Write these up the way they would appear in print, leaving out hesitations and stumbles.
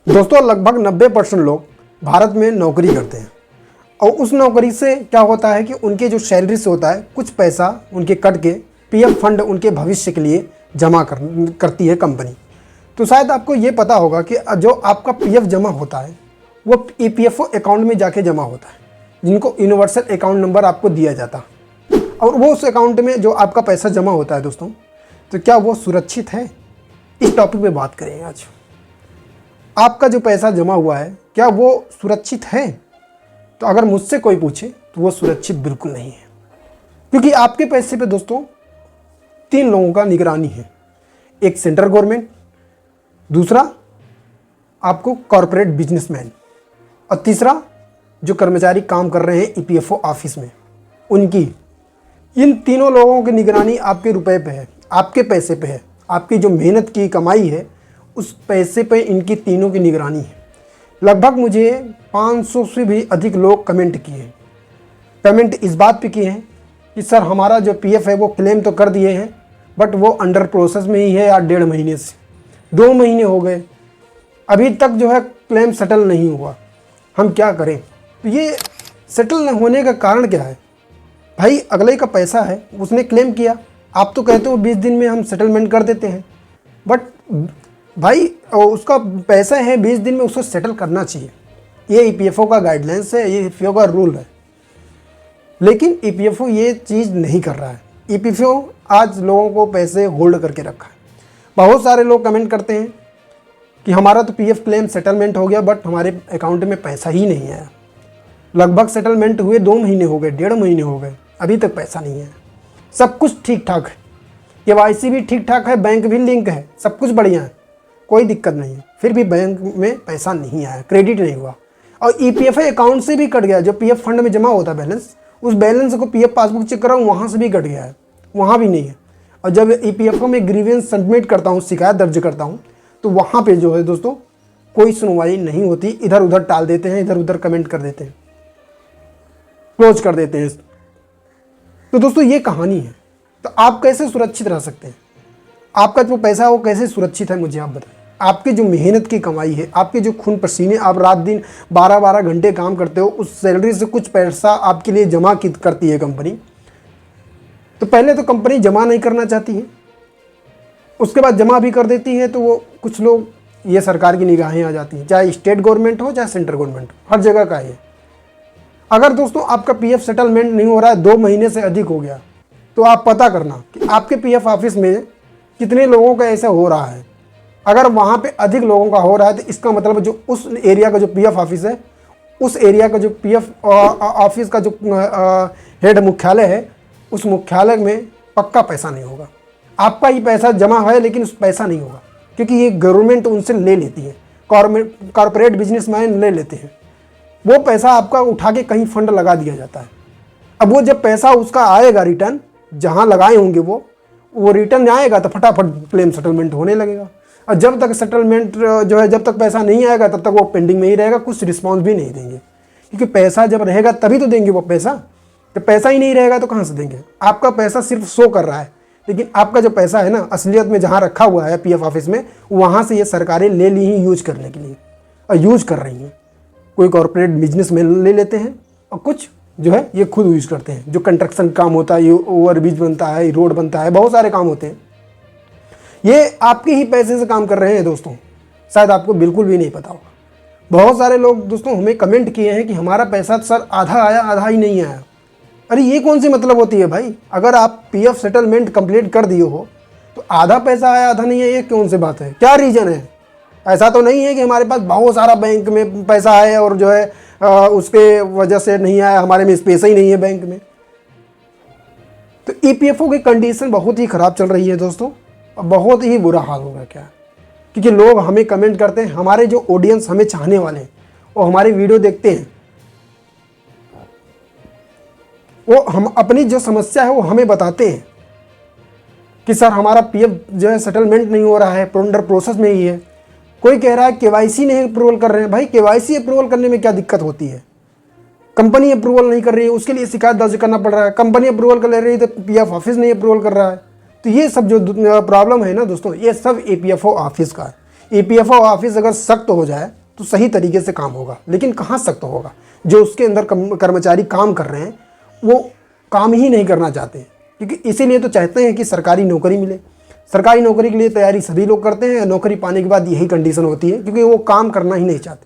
दोस्तों लगभग 90% लोग भारत में नौकरी करते हैं और उस नौकरी से क्या होता है कि उनके जो सैलरी से होता है कुछ पैसा उनके कट के पीएफ फंड उनके भविष्य के लिए जमा करती है कंपनी। तो शायद आपको ये पता होगा कि जो आपका पीएफ जमा होता है वो ईपीएफओ अकाउंट में जाके जमा होता है, जिनको यूनिवर्सल अकाउंट नंबर आपको दिया जाता है और वो उस अकाउंट में जो आपका पैसा जमा होता है दोस्तों, तो क्या वो सुरक्षित है? इस टॉपिक पे बात करेंगे आज। आपका जो पैसा जमा हुआ है क्या वो सुरक्षित है? तो अगर मुझसे कोई पूछे तो वो सुरक्षित बिल्कुल नहीं है, क्योंकि आपके पैसे पे दोस्तों 3 लोगों का निगरानी है। एक सेंट्रल गवर्नमेंट, दूसरा आपको कॉरपोरेट बिजनेसमैन और तीसरा जो कर्मचारी काम कर रहे हैं ईपीएफओ ऑफिस में उनकी। इन तीनों लोगों की निगरानी आपके रुपए पे है, आपके पैसे पे है, आपकी जो मेहनत की कमाई है उस पैसे पे इनकी तीनों की निगरानी है। लगभग मुझे 500 से भी अधिक लोग कमेंट किए हैं। कमेंट इस बात पे किए हैं कि सर हमारा जो पीएफ है वो क्लेम तो कर दिए हैं बट वो अंडर प्रोसेस में ही है या 1.5 महीने से 2 महीने हो गए, अभी तक जो है क्लेम सेटल नहीं हुआ, हम क्या करें? तो ये सेटल न होने का कारण क्या है? भाई अगले का पैसा है, उसने क्लेम किया, आप तो कहते हो 20 दिन में हम सेटलमेंट कर देते हैं, बट भाई उसका पैसा है 20 दिन में उसको सेटल करना चाहिए। ये ईपीएफओ का गाइडलाइंस है, ये ईपीएफओ का रूल है, लेकिन ईपीएफओ ये चीज़ नहीं कर रहा है। ईपीएफओ आज लोगों को पैसे होल्ड करके रखा है। बहुत सारे लोग कमेंट करते हैं कि हमारा तो पीएफ क्लेम सेटलमेंट हो गया बट हमारे अकाउंट में पैसा ही नहीं आया। लगभग सेटलमेंट हुए 2 महीने हो गए, 1.5 महीने हो गए, अभी तक पैसा नहीं है। सब कुछ ठीक ठाक है, केवाईसी भी ठीक ठाक है, बैंक भी लिंक है, सब कुछ बढ़िया है, कोई दिक्कत नहीं है, फिर भी बैंक में पैसा नहीं आया, क्रेडिट नहीं हुआ और ईपीएफओ अकाउंट से भी कट गया। जो पीएफ फंड में जमा होता है बैलेंस, उस बैलेंस को पीएफ पासबुक चेक कराऊँ वहाँ से भी कट गया है, वहाँ भी नहीं है। और जब ईपीएफओ में ग्रीवेंस सबमिट करता हूँ, शिकायत दर्ज करता हूँ, तो वहाँ पे जो है दोस्तों कोई सुनवाई नहीं होती, इधर उधर टाल देते हैं, इधर उधर कमेंट कर देते हैं, क्लोज कर देते हैं। तो दोस्तों ये कहानी है। तो आप कैसे सुरक्षित रह सकते हैं? आपका जो पैसा है वो कैसे सुरक्षित है, मुझे आप बताएं। आपकी जो मेहनत की कमाई है, आपके जो खून पसीने, आप रात दिन 12-12 घंटे काम करते हो, उस सैलरी से कुछ पैसा आपके लिए जमा करती है कंपनी। तो पहले तो कंपनी जमा नहीं करना चाहती है, उसके बाद जमा भी कर देती है, तो वो कुछ लोग ये सरकार की निगाहें आ जाती हैं, चाहे स्टेट गवर्नमेंट हो चाहे सेंट्रल गवर्नमेंट हो, हर जगह का है। अगर दोस्तों आपका पीएफ सेटलमेंट नहीं हो रहा है, 2 महीने से अधिक हो गया, तो आप पता करना कि आपके पीएफ ऑफिस में कितने लोगों का ऐसा हो रहा है। अगर वहाँ पे अधिक लोगों का हो रहा है तो इसका मतलब जो उस एरिया का जो पीएफ ऑफिस है, उस एरिया का जो पीएफ ऑफिस का जो हेड मुख्यालय है, उस मुख्यालय में पक्का पैसा नहीं होगा। आपका ही पैसा जमा है लेकिन उस पैसा नहीं होगा, क्योंकि ये गवर्नमेंट उनसे ले लेती है, कॉरपोरेट बिजनेसमैन ले लेते हैं। वो पैसा आपका उठा के कहीं फंड लगा दिया जाता है। अब वो जब पैसा उसका आएगा रिटर्न, जहाँ लगाए होंगे वो रिटर्न आएगा तो फटाफट क्लेम सेटलमेंट होने लगेगा। और जब तक सेटलमेंट जो है, जब तक पैसा नहीं आएगा तब तक वो पेंडिंग में ही रहेगा, कुछ रिस्पॉन्स भी नहीं देंगे, क्योंकि पैसा जब रहेगा तभी तो देंगे वो पैसा। तो पैसा ही नहीं रहेगा तो कहाँ से देंगे? आपका पैसा सिर्फ शो कर रहा है, लेकिन आपका जो पैसा है ना, असलियत में जहाँ रखा हुआ है पीएफ ऑफिस में, वहाँ से ये सरकारें ले ली ही यूज करने के लिए, और यूज कर रही हैं। कोई कॉरपोरेट बिजनेसमैन ले लेते हैं और कुछ जो है ये खुद यूज़ करते हैं। जो कंस्ट्रक्शन काम होता है, ये ओवरब्रिज बनता है, रोड बनता है, बहुत सारे काम होते हैं, ये आपके ही पैसे से काम कर रहे हैं दोस्तों, शायद आपको बिल्कुल भी नहीं पता होगा। बहुत सारे लोग दोस्तों हमें कमेंट किए हैं कि हमारा पैसा सर आधा आया, आधा ही नहीं आया। अरे ये कौन सी मतलब होती है भाई? अगर आप पीएफ सेटलमेंट कंप्लीट कर दिए हो तो आधा पैसा आया, आधा नहीं आया, ये कौन सी बात है? क्या रीज़न है? ऐसा तो नहीं है कि हमारे पास बहुत सारा बैंक में पैसा है और जो है उसके वजह से नहीं आया, हमारे में पैसा ही नहीं है बैंक में। तो ईपीएफओ की कंडीशन बहुत ही ख़राब चल रही है दोस्तों, और बहुत ही बुरा हाल होगा क्या, क्योंकि लोग हमें कमेंट करते हैं, हमारे जो ऑडियंस हमें चाहने वाले हैं वो हमारी वीडियो देखते हैं, वो हम अपनी जो समस्या है वो हमें बताते हैं कि सर हमारा पीएफ जो है सेटलमेंट नहीं हो रहा है, अंडर प्रोसेस में ही है। कोई कह रहा है केवाईसी नहीं अप्रूवल कर रहे हैं। भाई केवाईसी अप्रूवल करने में क्या दिक्कत होती है? कंपनी अप्रूवल नहीं कर रही है, उसके लिए शिकायत दर्ज करना पड़ रहा है। कंपनी अप्रूवल कर ले रही है तो पीएफ ऑफिस नहीं अप्रूवल कर रहा है। तो ये सब जो प्रॉब्लम है ना दोस्तों, ये सब ईपीएफओ ऑफिस का है। ईपीएफओ ऑफिस अगर सख्त हो जाए तो सही तरीके से काम होगा, लेकिन कहाँ सख्त होगा। जो उसके अंदर कर्मचारी काम कर रहे हैं वो काम ही नहीं करना चाहते हैं, क्योंकि इसीलिए तो चाहते हैं कि सरकारी नौकरी मिले। सरकारी नौकरी के लिए तैयारी सभी लोग करते हैं, नौकरी पाने के बाद यही कंडीशन होती है, क्योंकि वो काम करना ही नहीं चाहते।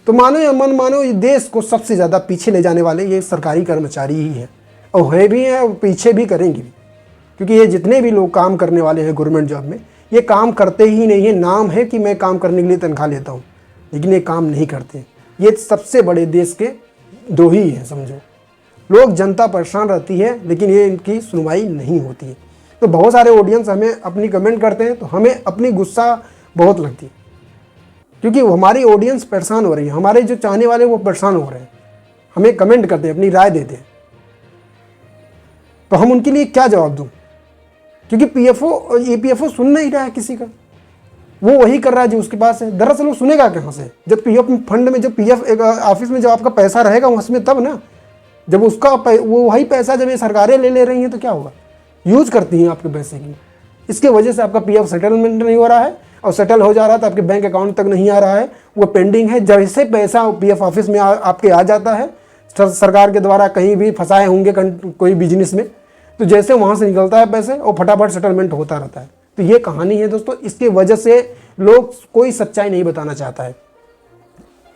तो मानो या मन मानो, ये देश को सबसे ज़्यादा पीछे ले जाने वाले ये सरकारी कर्मचारी ही हैं, और है भी हैं और पीछे भी करेंगे भी, क्योंकि ये जितने भी लोग काम करने वाले हैं गवर्नमेंट जॉब में, ये काम करते ही नहीं है। नाम है कि मैं काम करने के लिए तनख्वाह लेता हूँ, लेकिन ये काम नहीं करते। ये सबसे बड़े देश के दो ही हैं समझो। लोग, जनता परेशान रहती है, लेकिन ये इनकी सुनवाई नहीं होती है। तो बहुत सारे ऑडियंस हमें अपनी कमेंट करते हैं, तो हमें अपनी गुस्सा बहुत लगती है, क्योंकि हमारी ऑडियंस परेशान हो रही है, हमारे जो चाहने वाले वो परेशान हो रहे हैं, हमें कमेंट करते हैं, अपनी राय देते हैं, तो हम उनके लिए क्या जवाब दूं? क्योंकि पीएफओ और ईपीएफओ सुन नहीं रहा है किसी का, वो वही कर रहा है जो उसके पास है। दरअसल वो सुनेगा कहाँ से? जब पीएफ फंड में, जब पीएफ एक ऑफिस में जब आपका पैसा रहेगा उसमें, तब ना, जब उसका वो वही पैसा जब ये सरकारें ले रही हैं तो क्या होगा? यूज करती हैं आपके पैसे की। इसके वजह से आपका पीएफ सेटलमेंट नहीं हो रहा है, और सेटल हो जा रहा है तो आपके बैंक अकाउंट तक नहीं आ रहा है, वो पेंडिंग है। जैसे पैसा पीएफ ऑफिस में आपके आ जाता है, सरकार के द्वारा कहीं भी फंसाए होंगे कोई बिजनेस में, तो जैसे वहाँ से निकलता है पैसे और फटाफट सेटलमेंट होता रहता है। तो ये कहानी है दोस्तों। इसके वजह से लोग कोई सच्चाई नहीं बताना चाहता है।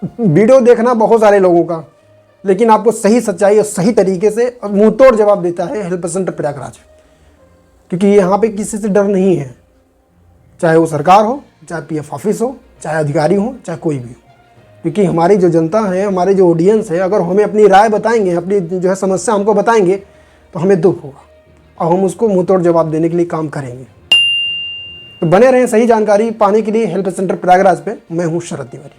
वीडियो देखना बहुत सारे लोगों का, लेकिन आपको सही सच्चाई और सही तरीके से और मुंह तोड़ जवाब देता है हेल्प सेंटर प्रयागराज, क्योंकि यहाँ पे किसी से डर नहीं है, चाहे वो सरकार हो, चाहे पीएफ ऑफिस हो, चाहे अधिकारी हो, चाहे कोई भी हो। क्योंकि हमारी जो जनता है, हमारे जो ऑडियंस है, अगर हमें अपनी राय बताएंगे, अपनी जो है समस्या हमको बताएंगे, तो हमें दुख होगा और हम उसको मुंह तोड़ जवाब देने के लिए काम करेंगे। तो बने रहें सही जानकारी पाने के लिए हेल्प सेंटर प्रयागराज पे। मैं हूँ शरद तिवारी।